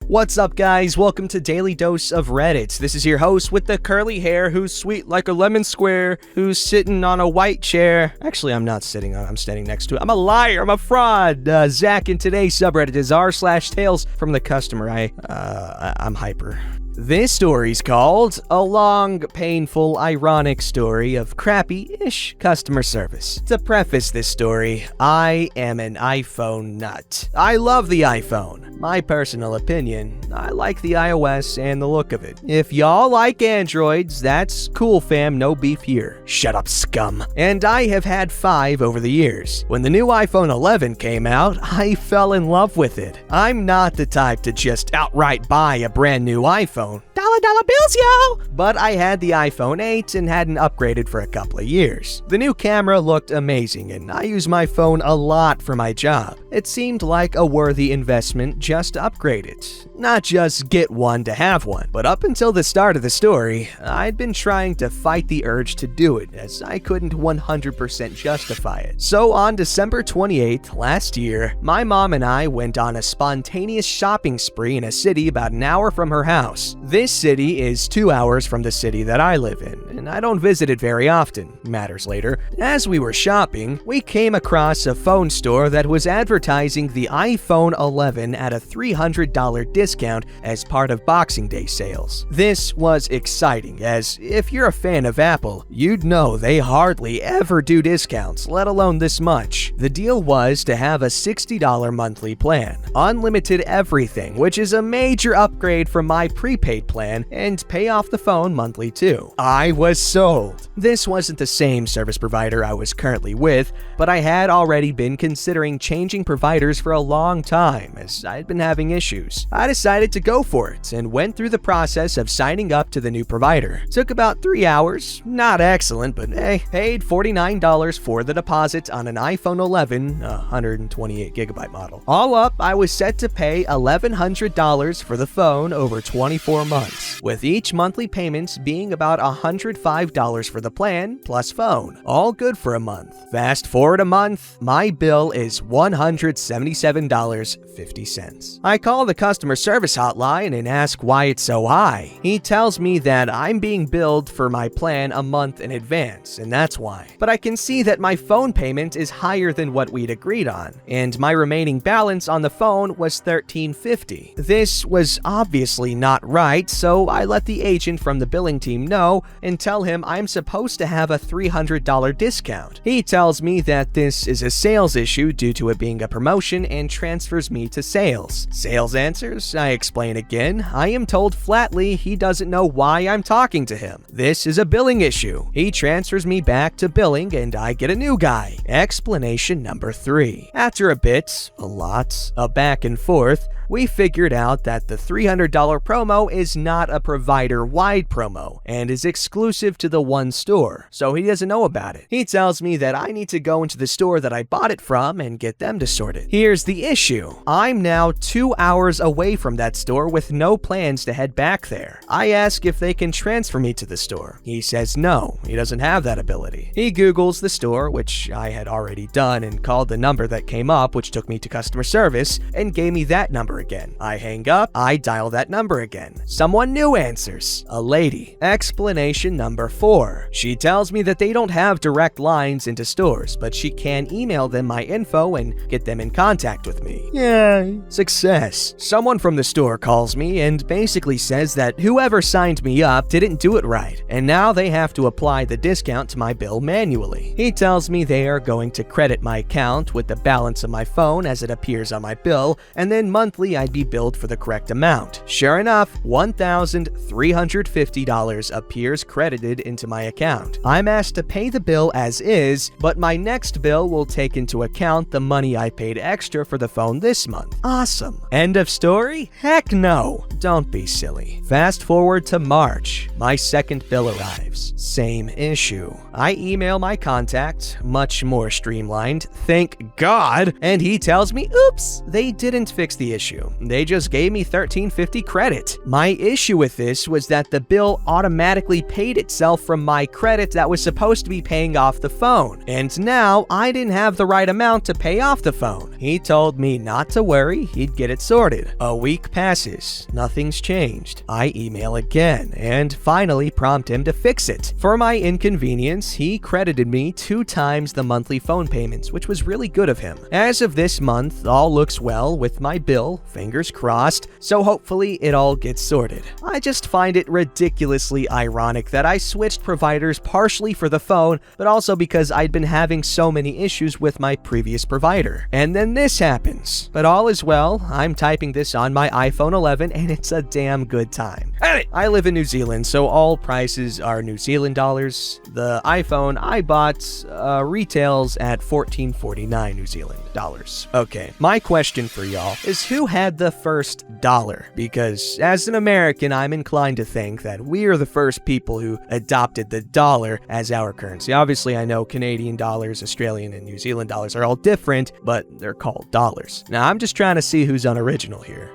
What's up, guys? Welcome to Daily Dose of Reddit. This is your host with the curly hair who's sweet like a lemon square, who's sitting on a white chair. Actually, I'm not sitting on it. I'm standing next to it. I'm a liar. I'm a fraud. Zach, and today's subreddit is r/tales from the customer. I'm hyper. This story's called A Long, Painful, Ironic Story of Crappy-ish Customer Service. To preface this story, I am an iPhone nut. I love the iPhone. My personal opinion, I like the iOS and the look of it. If y'all like Androids, that's cool, fam, no beef here. Shut up, scum. And I have had 5 over the years. When the new iPhone 11 came out, I fell in love with it. I'm not the type to just outright buy a brand new iPhone. Dollar bills, yo! But I had the iPhone 8 and hadn't upgraded for a couple of years. The new camera looked amazing, and I use my phone a lot for my job. It seemed like a worthy investment just to upgrade it. Not just get one to have one. But up until the start of the story, I'd been trying to fight the urge to do it, as I couldn't 100% justify it. So on December 28th last year, my mom and I went on a spontaneous shopping spree in a city about an hour from her house. This city is 2 hours from the city that I live in, and I don't visit it very often. Matters later. As we were shopping, we came across a phone store that was advertising the iPhone 11 at a $300 discount as part of Boxing Day sales. This was exciting, as if you're a fan of Apple, you'd know they hardly ever do discounts, let alone this much. The deal was to have a $60 monthly plan, unlimited everything, which is a major upgrade from my prepaid plan, and pay off the phone monthly too. I was sold. This wasn't the same service provider I was currently with, but I had already been considering changing providers for a long time, as I'd been having issues. I decided to go for it and went through the process of signing up to the new provider. Took about 3 hours, not excellent, but hey, paid $49 for the deposit on an iPhone 11, 128GB model. All up, I was set to pay $1,100 for the phone over 24 months, with each monthly payment being about $105 for the plan plus phone. All good for a month. Fast forward a month, my bill is $177.50. I call the customer service hotline and ask why it's so high. He tells me that I'm being billed for my plan a month in advance, and that's why. But I can see that my phone payment is higher than what we'd agreed on, and my remaining balance on the phone was $1,350. This was obviously not right, so I let the agent from the billing team know and tell him I'm supposed to have a $300 discount. He tells me that this is a sales issue due to it being a promotion and transfers me to sales. Sales answers? I explain again. I am told flatly he doesn't know why I'm talking to him. This is a billing issue. He transfers me back to billing and I get a new guy. Explanation number 3. After a bit, a lot, a back and forth, we figured out that the $300 promo is not a provider-wide promo and is exclusive to the one store, so he doesn't know about it. He tells me that I need to go into the store that I bought it from and get them to sort it. Here's the issue. I'm now 2 hours away from that store with no plans to head back there. I ask if they can transfer me to the store. He says no, he doesn't have that ability. He Googles the store, which I had already done, and called the number that came up, which took me to customer service, and gave me that number again. I hang up, I dial that number again. Someone new answers. A lady. Explanation number 4. She tells me that they don't have direct lines into stores, but she can email them my info and get them in contact with me. Yay. Success. Someone from the store calls me and basically says that whoever signed me up didn't do it right, and now they have to apply the discount to my bill manually. He tells me they are going to credit my account with the balance of my phone as it appears on my bill, and then monthly I'd be billed for the correct amount. Sure enough, $1,350 appears credited into my account. I'm asked to pay the bill as is, but my next bill will take into account the money I paid extra for the phone this month. Awesome. End of story? Heck no. Don't be silly. Fast forward to March. My second bill arrives. Same issue. I email my contact, much more streamlined, thank God, and he tells me, oops, they didn't fix the issue. They just gave me $1,350 credit. My issue with this was that the bill automatically paid itself from my credit that was supposed to be paying off the phone. And now I didn't have the right amount to pay off the phone. He told me not to worry, he'd get it sorted. A week passes, nothing's changed. I email again and finally prompt him to fix it. For my inconvenience, he credited me 2 times the monthly phone payments, which was really good of him. As of this month, all looks well with my bill, fingers crossed, so hopefully it all gets sorted. I just find it ridiculously ironic that I switched providers partially for the phone, but also because I'd been having so many issues with my previous provider. And then this happens. But all is well, I'm typing this on my iPhone 11 and it's a damn good time. I live in New Zealand, so all prices are New Zealand dollars. The iPhone I bought retails at $14.49 New Zealand dollars. Okay, my question for y'all is who had the first dollar? Because as an American, I'm inclined to think that we are the first people who adopted the dollar as our currency. Obviously, I know Canadian dollars, Australian and New Zealand dollars are all different, but they're called dollars. Now, I'm just trying to see who's unoriginal here.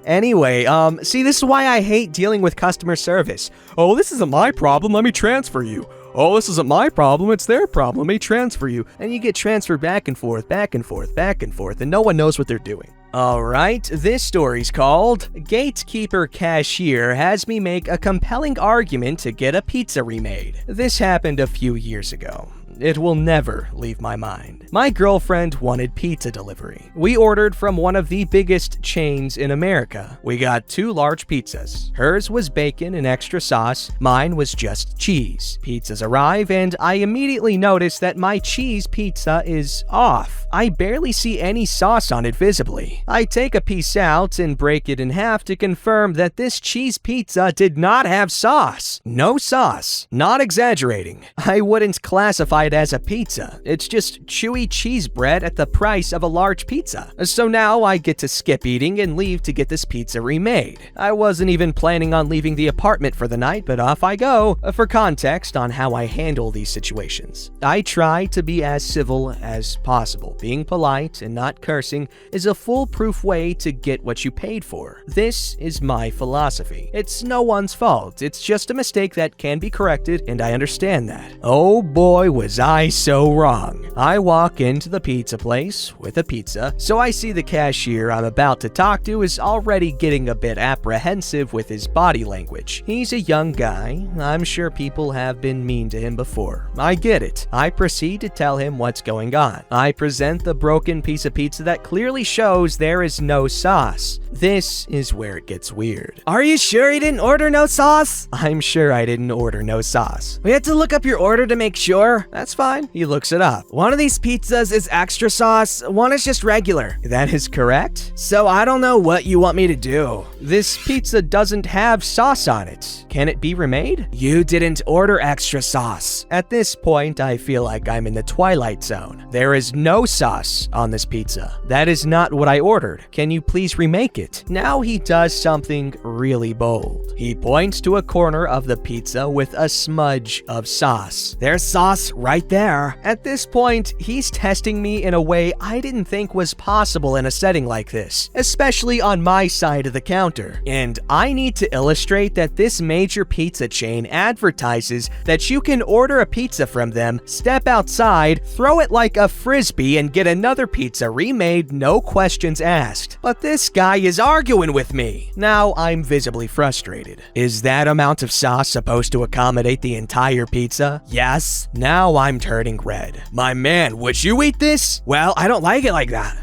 Anyway, see, this is why I hate dealing with customer service. Oh, this isn't my problem, let me transfer you. Oh, this isn't my problem, it's their problem, let me transfer you. And you get transferred back and forth, back and forth, back and forth, and no one knows what they're doing. Alright, this story's called Gatekeeper Cashier has me make a compelling argument to get a pizza remade. This happened a few years ago. It will never leave my mind. My girlfriend wanted pizza delivery. We ordered from one of the biggest chains in America. We got 2 large pizzas. Hers was bacon and extra sauce. Mine was just cheese. Pizzas arrive and I immediately notice that my cheese pizza is off. I barely see any sauce on it visibly. I take a piece out and break it in half to confirm that this cheese pizza did not have sauce. No sauce. Not exaggerating. I wouldn't classify it as a pizza. It's just chewy cheese bread at the price of a large pizza. So now I get to skip eating and leave to get this pizza remade. I wasn't even planning on leaving the apartment for the night, but off I go. For context on how I handle these situations, I try to be as civil as possible. Being polite and not cursing is a foolproof way to get what you paid for. This is my philosophy. It's no one's fault. It's just a mistake that can be corrected, and I understand that. Oh boy, was I so wrong. I walk into the pizza place with a pizza, so I see the cashier I'm about to talk to is already getting a bit apprehensive with his body language. He's a young guy. I'm sure people have been mean to him before. I get it. I proceed to tell him what's going on. I present the broken piece of pizza that clearly shows there is no sauce. This is where it gets weird. Are you sure you didn't order no sauce? I'm sure I didn't order no sauce. We had to look up your order to make sure. That's fine. He looks it up. One of these pizzas is extra sauce, one is just regular. That is correct. So I don't know what you want me to do. This pizza doesn't have sauce on it. Can it be remade? You didn't order extra sauce. At this point, I feel like I'm in the Twilight Zone. There is no sauce on this pizza. That is not what I ordered. Can you please remake it? Now he does something really bold. He points to a corner of the pizza with a smudge of sauce. There's sauce right there. At this point, he's testing me in a way I didn't think was possible in a setting like this, especially on my side of the counter. And I need to illustrate that this major pizza chain advertises that you can order a pizza from them, step outside, throw it like a frisbee, and get another pizza remade, no questions asked. But this guy is arguing with me. Now I'm visibly frustrated. Is that amount of sauce supposed to accommodate the entire pizza? Yes. Now I'm turning red. My man, would you eat this? Well, I don't like it like that.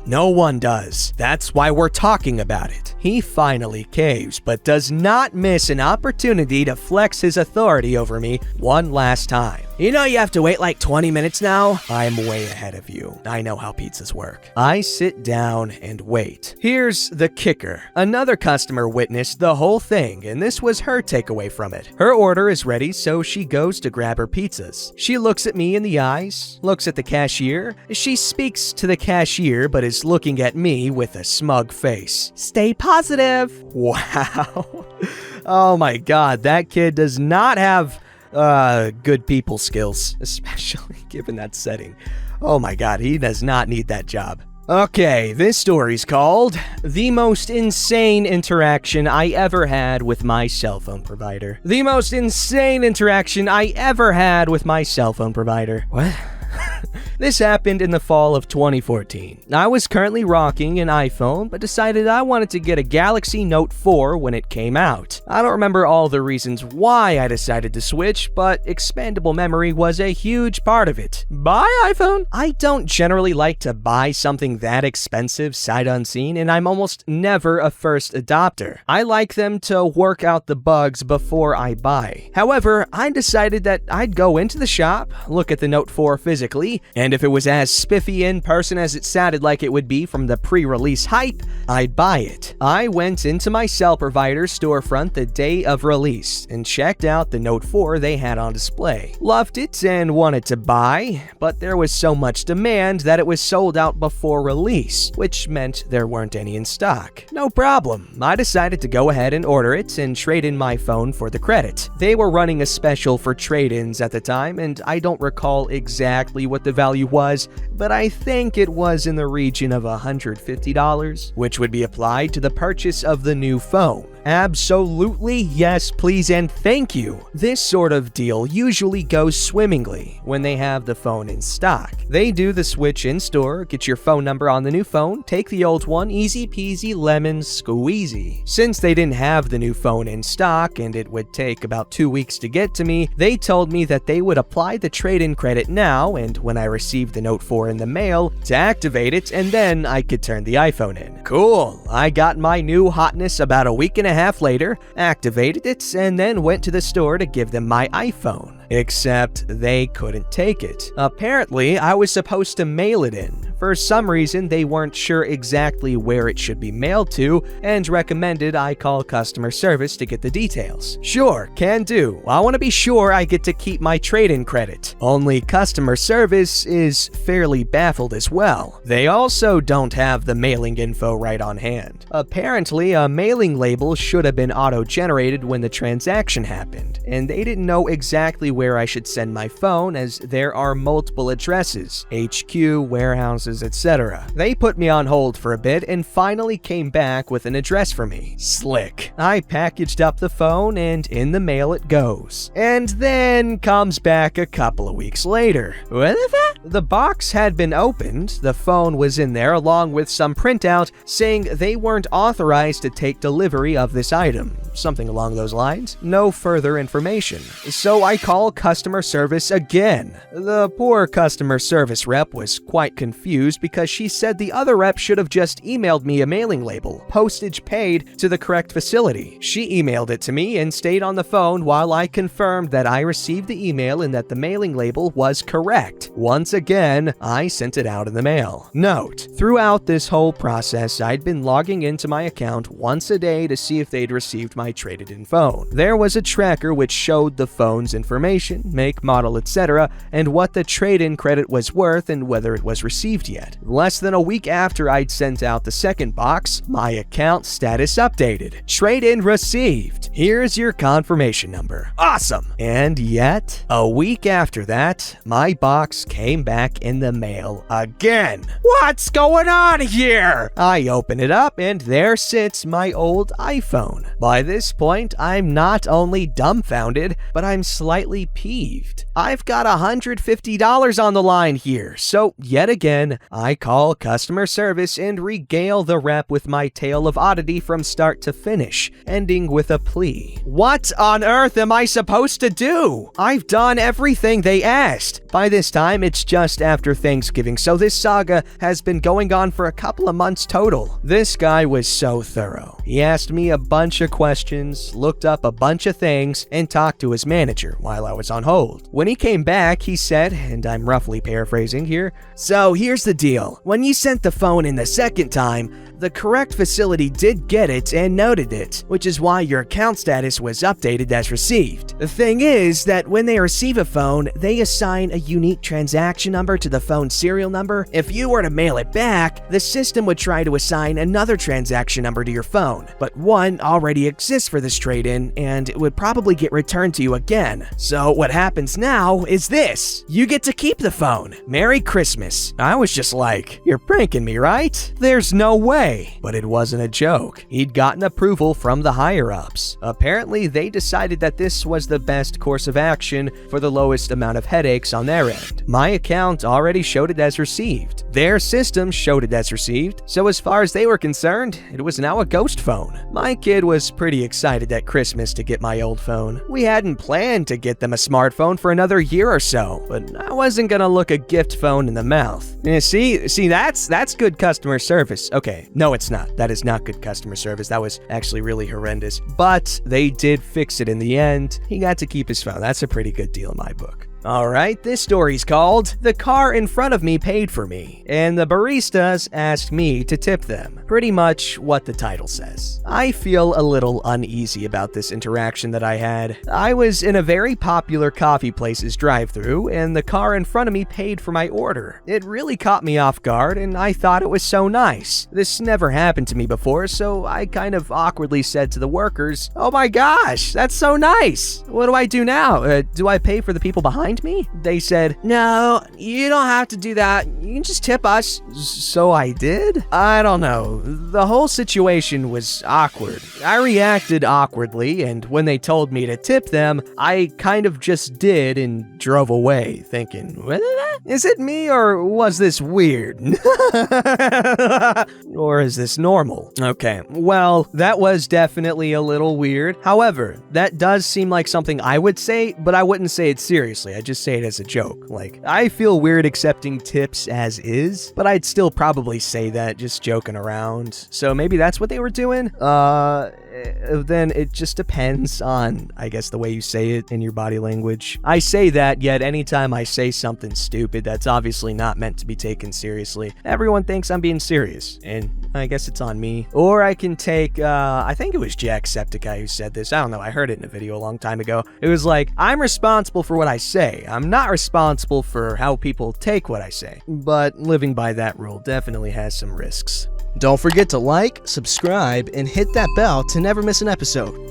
No one does. That's why we're talking about it. He finally caves, but does not miss an opportunity to flex his authority over me one last time. You know you have to wait like 20 minutes now? I'm way ahead of you. I know how pizzas work. I sit down and wait. Here's the kicker. Another customer witnessed the whole thing, and this was her takeaway from it. Her order is ready, so she goes to grab her pizzas. She looks at me in the eyes, looks at the cashier. She speaks to the cashier, but is looking at me with a smug face. Stay positive. Wow. Oh my God, that kid does not have good people skills, especially given that setting. Oh my God, he does not need that job. Okay, this story's called The Most Insane Interaction I Ever Had with My Cell Phone Provider. The most insane interaction I ever had with my cell phone provider. What? This happened in the fall of 2014. I was currently rocking an iPhone, but decided I wanted to get a Galaxy Note 4 when it came out. I don't remember all the reasons why I decided to switch, but expandable memory was a huge part of it. Buy iPhone? I don't generally like to buy something that expensive sight unseen, and I'm almost never a first adopter. I like them to work out the bugs before I buy. However, I decided that I'd go into the shop, look at the Note 4 physically, and if it was as spiffy in person as it sounded like it would be from the pre-release hype, I'd buy it. I went into my cell provider's storefront the day of release and checked out the Note 4 they had on display. Loved it and wanted to buy, but there was so much demand that it was sold out before release, which meant there weren't any in stock. No problem. I decided to go ahead and order it and trade in my phone for the credit. They were running a special for trade-ins at the time, and I don't recall exactly what the value was, but I think it was in the region of $150, which would be applied to the purchase of the new phone. Absolutely, yes, please, and thank you. This sort of deal usually goes swimmingly when they have the phone in stock. They do the switch in store, get your phone number on the new phone, take the old one, easy peasy lemon squeezy. Since they didn't have the new phone in stock and it would take about 2 weeks to get to me, they told me that they would apply the trade-in credit now, and when I received the Note 4 in the mail, to activate it, and then I could turn the iPhone in. Cool. I got my new hotness about a week and a half later, activated it, and then went to the store to give them my iPhone. Except they couldn't take it. Apparently, I was supposed to mail it in. For some reason, they weren't sure exactly where it should be mailed to and recommended I call customer service to get the details. Sure, can do. I want to be sure I get to keep my trade-in credit. Only customer service is fairly baffled as well. They also don't have the mailing info right on hand. Apparently, a mailing label should have been auto-generated when the transaction happened, and they didn't know exactly where I should send my phone as there are multiple addresses, HQ, warehouses, etc. They put me on hold for a bit and finally came back with an address for me. Slick. I packaged up the phone and in the mail it goes. And then comes back a couple of weeks later. What the fuck? The box had been opened, the phone was in there along with some printout saying they weren't authorized to take delivery of this item. Something along those lines. No further information. So I call customer service again. The poor customer service rep was quite confused because she said the other rep should have just emailed me a mailing label, postage paid, to the correct facility. She emailed it to me and stayed on the phone while I confirmed that I received the email and that the mailing label was correct. Once again, I sent it out in the mail. Note: throughout this whole process, I'd been logging into my account once a day to see if they'd received my traded-in phone. There was a tracker which showed the phone's information, make, model, etc., and what the trade-in credit was worth and whether it was received yet. Less than a week after I'd sent out the second box, my account status updated. Trade-in received. Here's your confirmation number. Awesome! And yet, a week after that, my box came back in the mail again. What's going on here? I open it up and there sits my old iPhone. By this point, I'm not only dumbfounded, but I'm slightly peeved. I've got $150 on the line here, so yet again, I call customer service and regale the rep with my tale of oddity from start to finish, ending with a plea. What on earth am I supposed to do? I've done everything they asked. By this time, it's just after Thanksgiving, so this saga has been going on for a couple of months total. This guy was so thorough. He asked me a bunch of questions, looked up a bunch of things, and talked to his manager while I was on hold. When he came back, he said, and I'm roughly paraphrasing here, "So here's the deal. When you sent the phone in the second time, the correct facility did get it and noted it, which is why your account status was updated as received. The thing is that when they receive a phone, they assign a unique transaction number to the phone serial number. If you were to mail it back, the system would try to assign another transaction number to your phone, but one already exists exist for this trade-in, and it would probably get returned to you again. So what happens now is this. You get to keep the phone. Merry Christmas. I was just like, you're pranking me, right? There's no way. But it wasn't a joke. He'd gotten approval from the higher-ups. Apparently, they decided that this was the best course of action for the lowest amount of headaches on their end. My account already showed it as received. Their system showed it as received, so as far as they were concerned, it was now a ghost phone. My kid was pretty excited at Christmas to get my old phone. We hadn't planned to get them a smartphone for another year or so, but I wasn't gonna look a gift phone in the mouth. See, that's good customer service. Okay, no, it's not. That is not good customer service. That was actually really horrendous. But they did fix it in the end. He got to keep his phone. That's a pretty good deal in my book. Alright, this story's called The Car in Front of Me Paid for Me, and the baristas asked me to tip them. Pretty much what the title says. I feel a little uneasy about this interaction that I had. I was in a very popular coffee place's drive-thru, and the car in front of me paid for my order. It really caught me off guard, and I thought it was so nice. This never happened to me before, so I kind of awkwardly said to the workers, "Oh my gosh, that's so nice! What do I do now? Do I pay for the people behind me?" They said, No, you don't have to do that. You can just tip us. so I did? I don't know. The whole situation was awkward. I reacted awkwardly, and when they told me to tip them, I kind of just did and drove away, thinking, is it me or was this weird? Or is this normal? Okay, well, that was definitely a little weird. However, that does seem like something I would say, but I wouldn't say it seriously. I just say it as a joke. Like, I feel weird accepting tips as is, but I'd still probably say that just joking around. So maybe that's what they were doing? Then it just depends on, I guess, the way you say it in your body language. I say that, yet anytime I say something stupid that's obviously not meant to be taken seriously, everyone thinks I'm being serious, and I guess it's on me. Or I can take, I think it was Jacksepticeye who said this. I don't know, I heard it in a video a long time ago. It was like, I'm responsible for what I say. I'm not responsible for how people take what I say. But living by that rule definitely has some risks. Don't forget to like, subscribe, and hit that bell to never miss an episode.